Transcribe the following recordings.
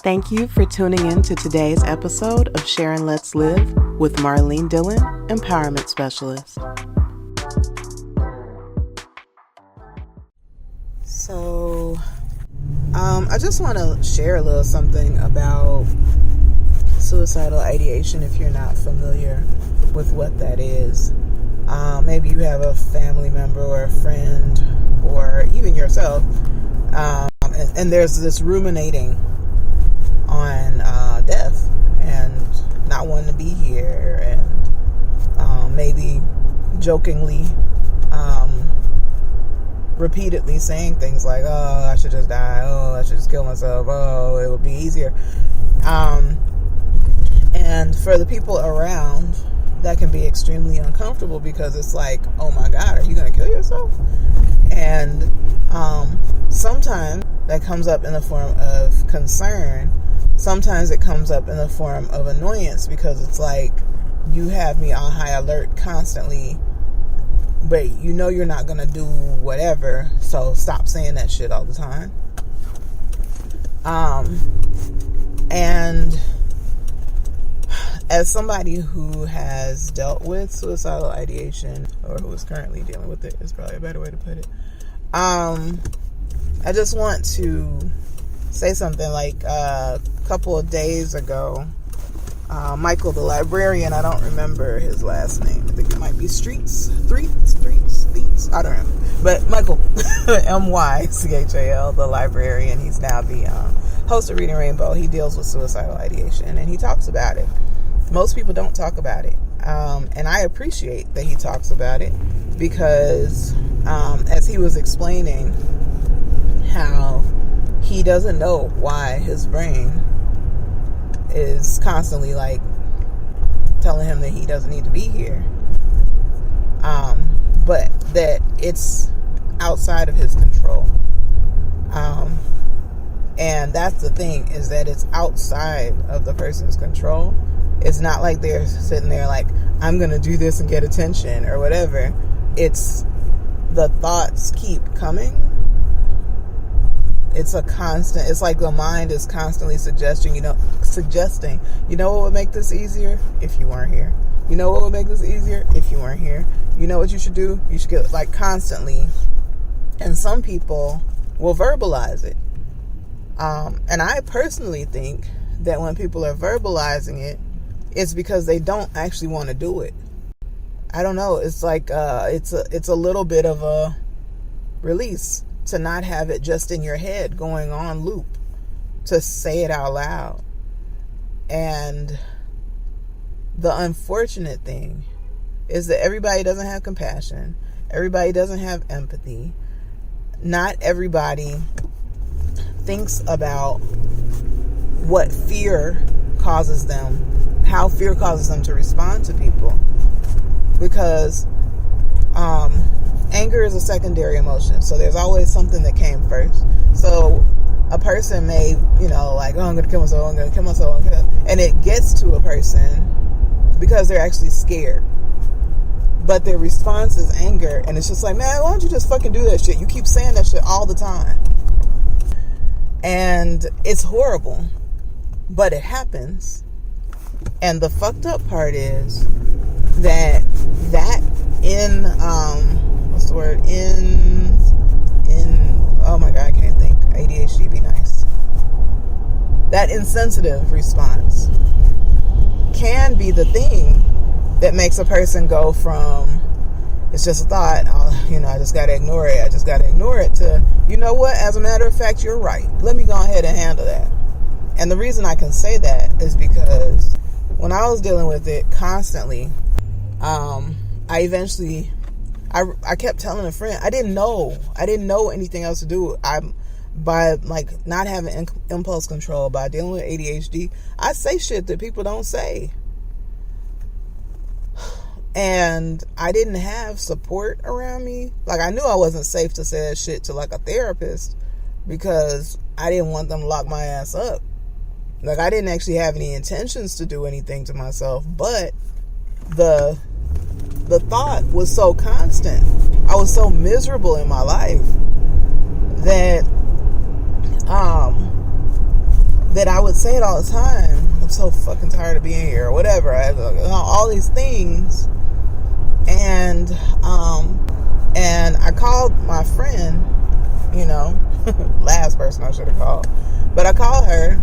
Thank you for tuning in to today's episode of Sharon Let's Live with Marlene Dillon, Empowerment Specialist. So, I just want to share a little something about suicidal ideation if you're not familiar with what that is. Maybe you have a family member or a friend or even yourself, and there's this ruminating on death and not wanting to be here, and maybe jokingly repeatedly saying things like, oh, I should just die, oh, I should just kill myself, oh, it would be easier. And for the people around, that can be extremely uncomfortable because it's like, oh my God, are you going to kill yourself? And sometimes that comes up in the form of concern. Sometimes it comes up in the form of annoyance because it's like, you have me on high alert constantly, but you know you're not going to do whatever, so stop saying that shit all the time. And as somebody who has dealt with suicidal ideation, or who is currently dealing with it, is probably a better way to put it, I just want to say something. Like a couple of days ago, Michael, the librarian, I don't remember his last name. I think it might be Streets, I don't know. But Michael, M-Y-C-H-A-L, the librarian, he's now the host of Reading Rainbow. He deals with suicidal ideation, and he talks about it. Most people don't talk about it. And I appreciate that he talks about it because as he was explaining how he doesn't know why his brain is constantly like telling him that he doesn't need to be here, but that it's outside of his control. And that's the thing, is that it's outside of the person's control. It's not like they're sitting there like, I'm going to do this and get attention or whatever. It's the thoughts keep coming. It's a constant, it's like the mind is constantly suggesting, you know what would make this easier? If you weren't here. You know what would make this easier? If you weren't here. You know what you should do? You should get, like, constantly. And some people will verbalize it. And I personally think that when people are verbalizing it, it's because they don't actually want to do it. I don't know. It's like, it's a little bit of a release to not have it just in your head going on loop, to say it out loud. And the unfortunate thing is that everybody doesn't have compassion. Everybody doesn't have empathy. Not everybody thinks about what fear causes them, how fear causes them to respond to people. Because anger is a secondary emotion, so there's always something that came first. So a person may, like, oh, I'm going to kill myself, and it gets to a person because they're actually scared. But their response is anger, and it's just like, man, why don't you just fucking do that shit? You keep saying that shit all the time. And it's horrible, but it happens. And the fucked up part is that in what's the word? In oh my God, I can't think. ADHD be nice. That insensitive response can be the thing that makes a person go from, it's just a thought, I just gotta ignore it, to, you know what, as a matter of fact, you're right. Let me go ahead and handle that. And the reason I can say that is because when I was dealing with it constantly, I kept telling a friend, I didn't know anything else to do. By like not having impulse control, by dealing with ADHD, I say shit that people don't say. And I didn't have support around me. Like, I knew I wasn't safe to say that shit to like a therapist because I didn't want them to lock my ass up. Like, I didn't actually have any intentions to do anything to myself, but the thought was so constant. I was so miserable in my life that that I would say it all the time. I'm so fucking tired of being here, or whatever. All these things, and I called my friend, last person I should have called, but I called her,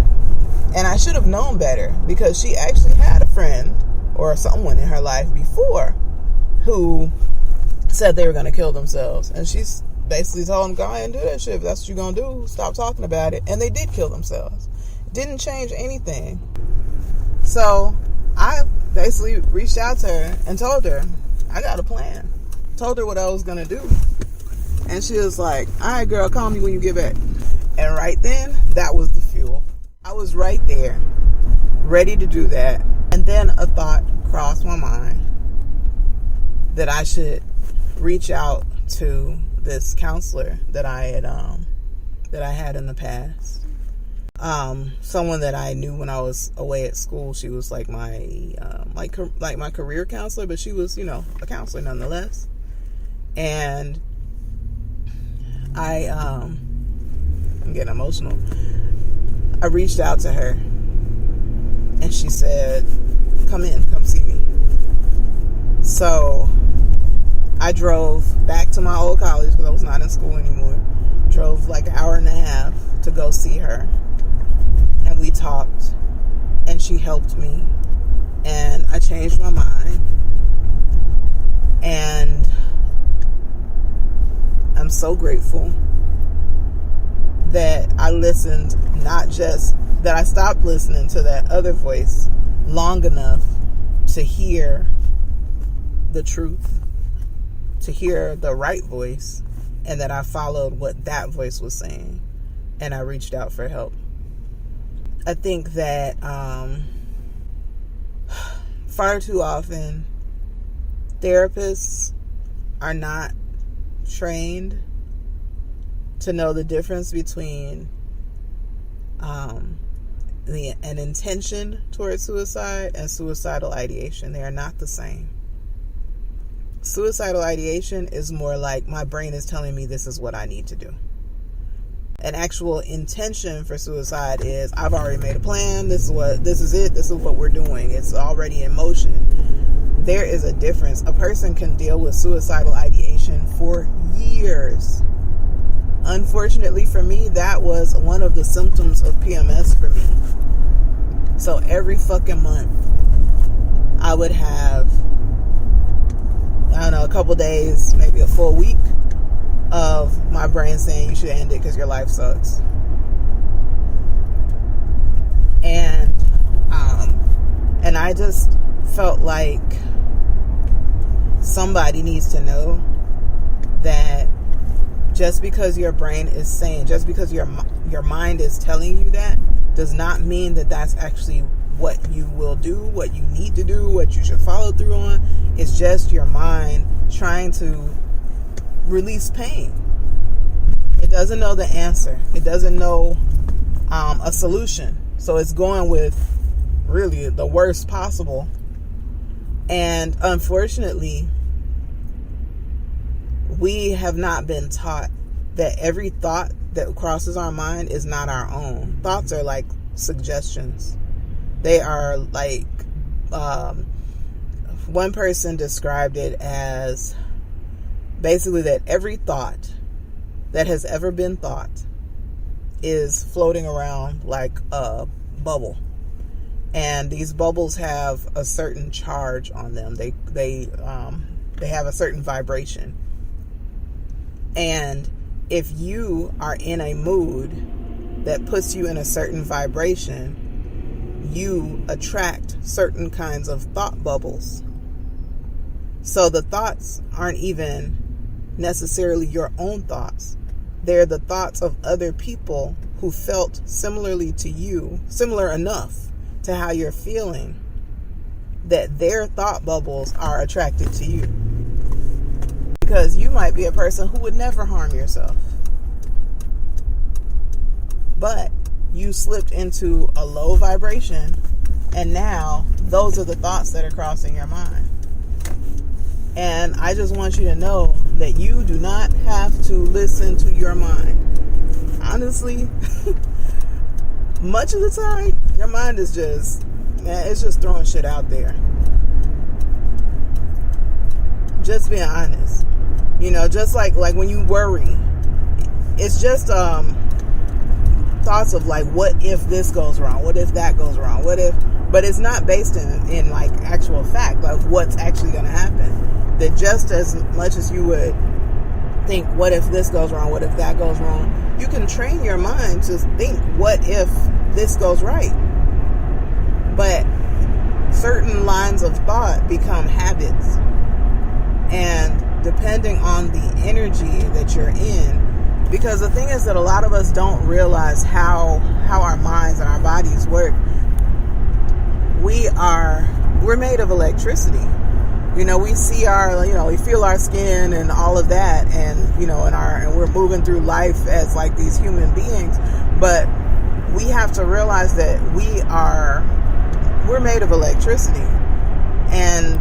and I should have known better, because she actually had a friend or someone in her life before who said they were going to kill themselves, and she's basically told them, go ahead and do that shit. If that's what you're going to do, stop talking about it. And they did kill themselves. Didn't change anything. So I basically reached out to her and told her, I got a plan. Told her what I was going to do. And she was like, all right, girl, call me when you get back. And right then, that was the fuel. I was right there, ready to do that. And then a thought crossed my mind that I should reach out to this counselor that I had in the past. Someone that I knew when I was away at school. She was like my my career counselor, but she was, a counselor nonetheless. And I'm getting emotional. I reached out to her, and she said, come see me. So I drove back to my old college, because I was not in school anymore. Drove like an hour and a half to go see her. And we talked, and she helped me, and I changed my mind. And I'm so grateful that I listened, not just that I stopped listening to that other voice long enough to hear the truth, to hear the right voice, and that I followed what that voice was saying, and I reached out for help. I think that far too often therapists are not trained to know the difference between an intention towards suicide and suicidal ideation. They are not the same. Suicidal ideation is more like, my brain is telling me this is what I need to do. An actual intention for suicide is, I've already made a plan. This is what we're doing. It's already in motion. There is a difference. A person can deal with suicidal ideation for years. Unfortunately for me, that was one of the symptoms of PMS for me. So every fucking month, I would have, a couple days, maybe a full week of my brain saying you should end it because your life sucks. And I just felt like somebody needs to know that just because your brain is saying, just because your mind is telling you that, does not mean that that's actually what you will do, what you need to do, what you should follow through on. It's just your mind trying to release pain. It doesn't know the answer. It doesn't know a solution. So it's going with really the worst possible. And unfortunately, we have not been taught that every thought that crosses our mind is not our own. Thoughts are like suggestions. They are like, one person described it as basically that every thought that has ever been thought is floating around like a bubble. And these bubbles have a certain charge on them. They have a certain vibration. And if you are in a mood that puts you in a certain vibration, you attract certain kinds of thought bubbles. So the thoughts aren't even necessarily your own thoughts. They're the thoughts of other people who felt similarly to you, similar enough to how you're feeling, that their thought bubbles are attracted to you. Because you might be a person who would never harm yourself, but you slipped into a low vibration, and now those are the thoughts that are crossing your mind. And I just want you to know that you do not have to listen to your mind. honestly, much of the time, your mind is just, it's just throwing shit out there. Just being honest. Just like when you worry, it's just thoughts of like, what if this goes wrong? What if that goes wrong? What if, but it's not based in like actual fact, like what's actually going to happen. That just as much as you would think, what if this goes wrong? What if that goes wrong? You can train your mind to think, what if this goes right? But certain lines of thought become habits. And depending on the energy that you're in, because the thing is that a lot of us don't realize how our minds and our bodies work. We're made of electricity. We see we feel our skin and all of that, and and we're moving through life as like these human beings. But we have to realize that we're made of electricity. And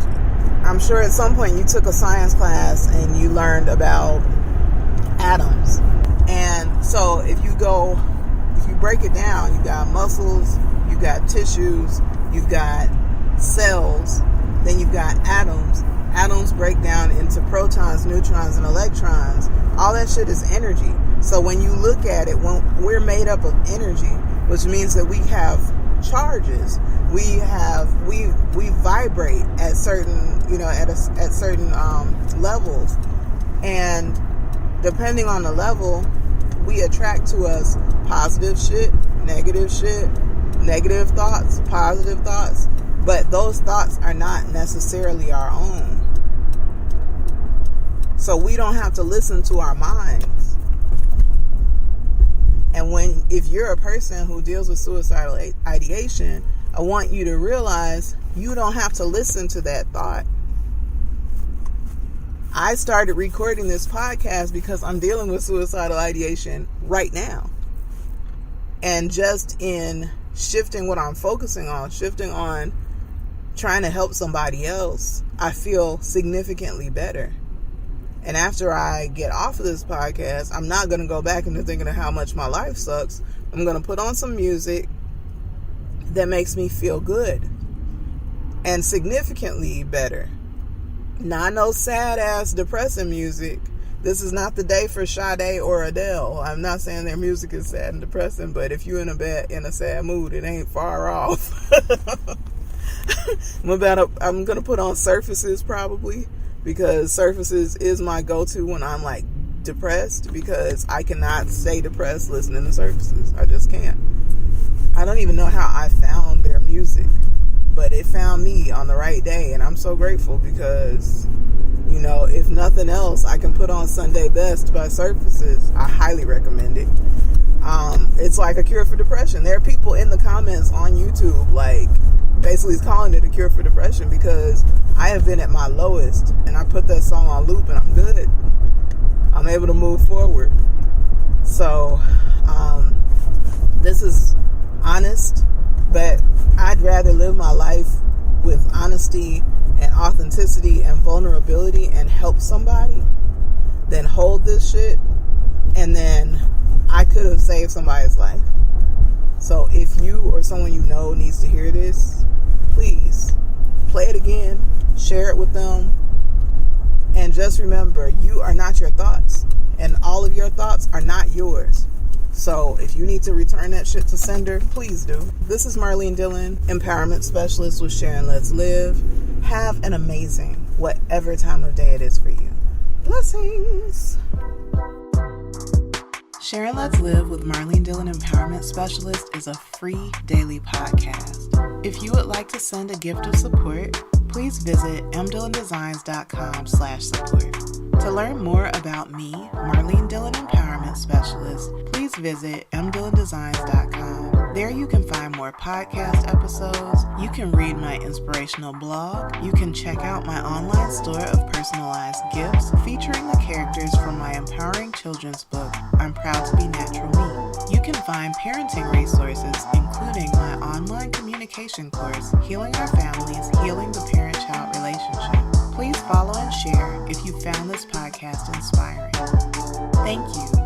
I'm sure at some point you took a science class and you learned about atoms. And so if you break it down, you got muscles, you got tissues, you've got cells, then you've got atoms. Atoms break down into protons, neutrons, and electrons. All that shit is energy. So when you look at it, when we're made up of energy, which means that we have charges. We vibrate at certain, at certain levels. And depending on the level, we attract to us positive shit, negative thoughts, positive thoughts. But those thoughts are not necessarily our own. So we don't have to listen to our minds. And if you're a person who deals with suicidal ideation, I want you to realize you don't have to listen to that thought. I started recording this podcast because I'm dealing with suicidal ideation right now. And just in shifting what I'm focusing on, shifting on trying to help somebody else, I feel significantly better. And after I get off of this podcast, I'm not going to go back into thinking of how much my life sucks. I'm going to put on some music that makes me feel good and significantly better. Not no sad ass depressing music. This is not the day for Sade or Adele. I'm not saying their music is sad and depressing, but if you're in a sad mood, it ain't far off. I'm gonna put on Surfaces probably, because Surfaces is my go-to when I'm like depressed, because I cannot stay depressed listening to Surfaces. I just can't. I don't even know how I found their music, but it found me on the right day, and I'm so grateful because, if nothing else, I can put on Sunday Best by Surfaces. I highly recommend it. It's like a cure for depression. There are people in the comments on YouTube like basically calling it a cure for depression, because I have been at my lowest and I put that song on loop and I'm good. I'm able to move forward. So this is honest, but I'd rather live my life with honesty and authenticity and vulnerability and help somebody than hold this shit and then I could have saved somebody's life. So if you or someone you know needs to hear this, please play it again, share it with them, and just remember, you are not your thoughts, and all of your thoughts are not yours. So if you need to return that shit to sender, please do. This is Marlene Dillon, Empowerment Specialist with Sharon Let's Live. Have an amazing whatever time of day it is for you. Blessings. Sharon Let's Live with Marlene Dillon, Empowerment Specialist is a free daily podcast. If you would like to send a gift of support, please visit mdillondesigns.com/support. To learn more about me, Marlene Dillon, Empowerment Specialist, please visit mdillondesigns.com. There you can find more podcast episodes, you can read my inspirational blog, you can check out my online store of personalized gifts featuring the characters from my empowering children's book, I'm Proud to Be Natural Me. You can find parenting resources, including my online communication course, Healing Our Families, Healing the Parent-Child Relationship. Please follow and share if you found this podcast inspiring. Thank you.